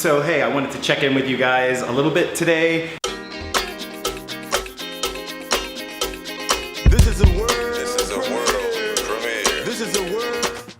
So hey, I wanted to check in with you guys a little bit today. This is a world premiere. This is a world.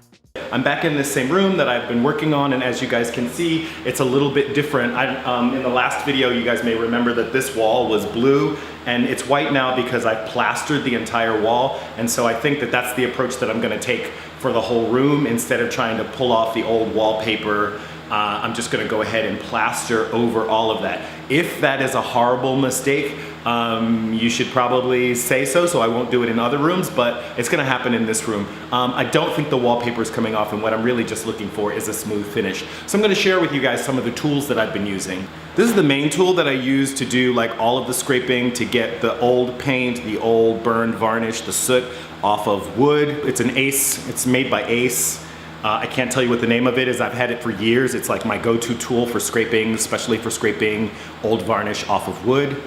I'm back in the same room that I've been working on, and as you guys can see, it's a little bit different. In the last video, you guys may remember that this wall was blue, and it's white now because I plastered the entire wall, and so I think that that's the approach that I'm gonna take for the whole room. Instead of trying to pull off the old wallpaper, I'm just gonna go ahead and plaster over all of that. If that is a horrible mistake, you should probably say so I won't do it in other rooms, but it's gonna happen in this room. I don't think the wallpaper is coming off, and what I'm really just looking for is a smooth finish. So I'm gonna share with you guys some of the tools that I've been using. This is the main tool that I use to do like all of the scraping to get the old paint, the old burned varnish, the soot off of wood. It's an Ace, it's made by Ace. I can't tell you what the name of it is. I've had it for years. It's like my go-to tool for scraping, especially for scraping old varnish off of wood.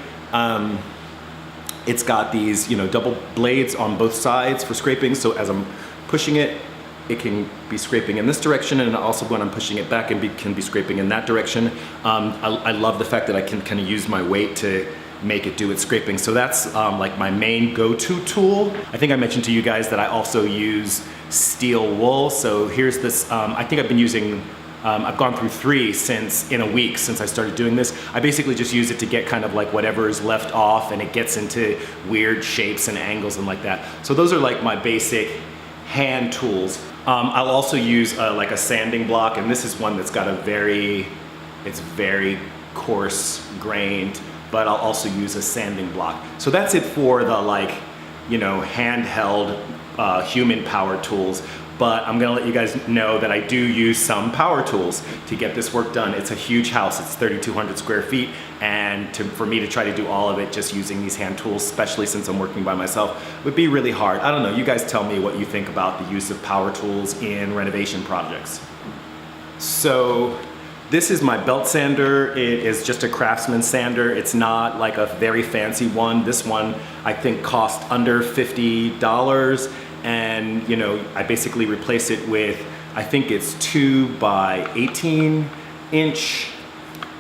It's got these, double blades on both sides for scraping. So as I'm pushing it, it can be scraping in this direction, and also when I'm pushing it back, it can be scraping in that direction. I love the fact that I can kind of use my weight to make it do its scraping. So that's like my main go-to tool. I think I mentioned to you guys that I also use steel wool. So here's this, I think I've been using, I've gone through 3 in a week since I started doing this. I basically just use it to get kind of like whatever is left off, and it gets into weird shapes and angles and like that. So those are like my basic hand tools. I'll also use like a sanding block, and this is one that's got it's very coarse grained, but I'll also use a sanding block. So that's it for the handheld human power tools. But I'm gonna let you guys know that I do use some power tools to get this work done. It's a huge house, it's 3,200 square feet, and for me to try to do all of it just using these hand tools, especially since I'm working by myself, would be really hard. I don't know, you guys tell me what you think about the use of power tools in renovation projects. So this is my belt sander. It is just a Craftsman sander. It's not like a very fancy one. This one I think cost under $50. And I basically replace it with, I think it's 2 by 18 inch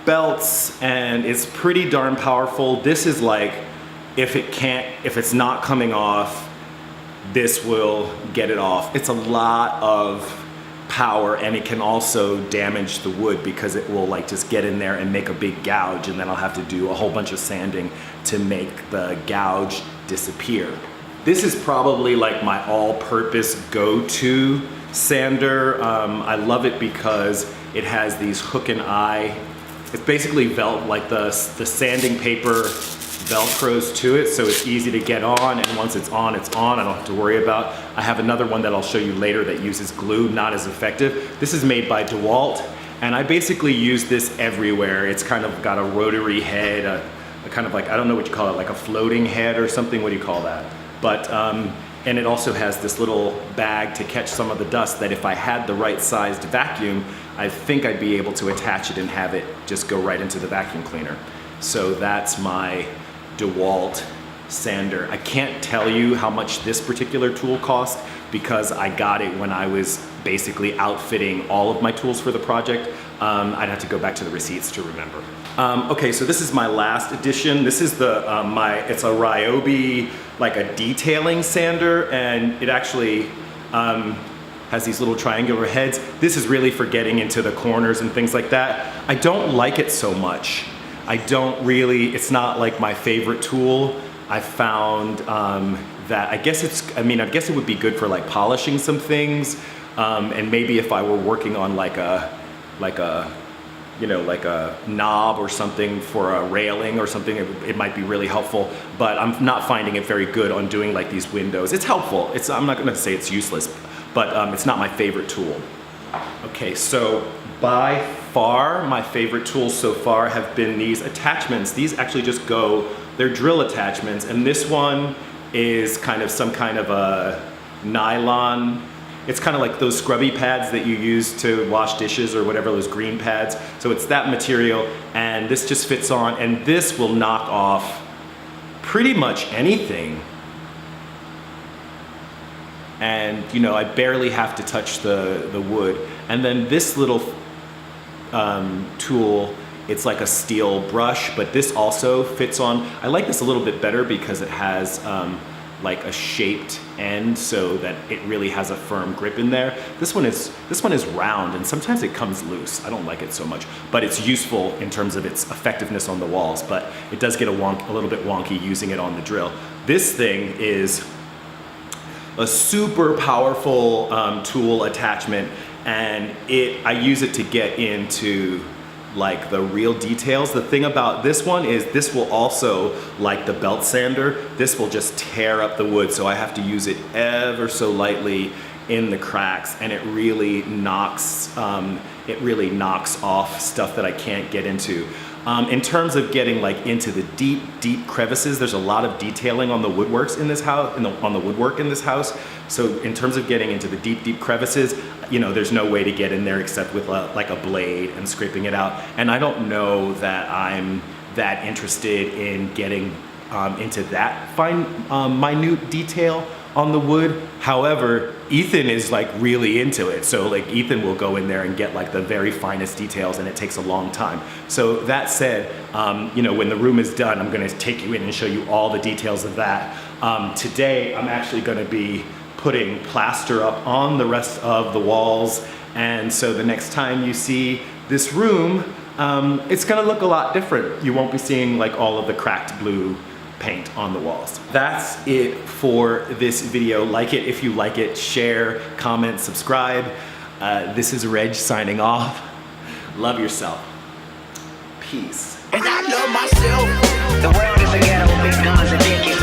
belts, and it's pretty darn powerful. This is like, if it's not coming off, this will get it off. It's a lot of power, and it can also damage the wood because it will like just get in there and make a big gouge, and then I'll have to do a whole bunch of sanding to make the gouge disappear. This is probably like my all-purpose go-to sander. I love it because it has these hook and eye. It's basically like the sanding paper velcros to it, so it's easy to get on, and once it's on, it's on. I don't have to worry about. I have another one that I'll show you later that uses glue, not as effective. This is made by DeWalt, and I basically use this everywhere. It's kind of got a rotary head, a kind of like, I don't know what you call it, like a floating head or something. What do you call that? But, and it also has this little bag to catch some of the dust that if I had the right sized vacuum, I think I'd be able to attach it and have it just go right into the vacuum cleaner. So that's my DeWalt sander. I can't tell you how much this particular tool cost because I got it when I was basically outfitting all of my tools for the project. I'd have to go back to the receipts to remember. Okay, so this is my last edition. This is it's a Ryobi, like a detailing sander, and it actually has these little triangular heads. This is really for getting into the corners and things like that. I don't like it so much. It's not like my favorite tool. I found that, I guess it would be good for like polishing some things, and maybe if I were working on like a knob or something for a railing or something, it might be really helpful, but I'm not finding it very good on doing like these windows. It's helpful. I'm not gonna say it's useless, but it's not my favorite tool. Okay, so by far, my favorite tools so far have been these attachments. These actually just they're drill attachments, and this one is kind of some kind of a nylon. It's kind of like those scrubby pads that you use to wash dishes or whatever, those green pads. So it's that material, and this just fits on, and this will knock off pretty much anything. And I barely have to touch the wood. And then this little tool. It's like a steel brush, but this also fits on. I like this a little bit better because it has like a shaped end so that it really has a firm grip in there. This one is round and sometimes it comes loose. I don't like it so much, but it's useful in terms of its effectiveness on the walls, but it does get a little bit wonky using it on the drill. This thing is a super powerful tool attachment, and I use it to get into like the real details. The thing about this one is this will also, like the belt sander, this will just tear up the wood, so I have to use it ever so lightly in the cracks, and it really knocks off stuff that I can't get into. In terms of getting like into the deep crevices, there's a lot of detailing on the woodworks in this house, on the woodwork in this house. So in terms of getting into the deep crevices, you know, there's no way to get in there except with like a blade and scraping it out. And I don't know that I'm that interested in getting into that fine, minute detail on the wood. However, Ethan is like really into it. So like Ethan will go in there and get like the very finest details, and it takes a long time. So that said, you know, when the room is done, I'm gonna take you in and show you all the details of that. Today, I'm actually gonna be putting plaster up on the rest of the walls. And so the next time you see this room, it's gonna look a lot different. You won't be seeing like all of the cracked blue paint on the walls. That's it for this video. Like it if you like it, share, comment, subscribe. This is Reg signing off. Love yourself. Peace. And I love myself. The world is a ghetto, big guns and dick.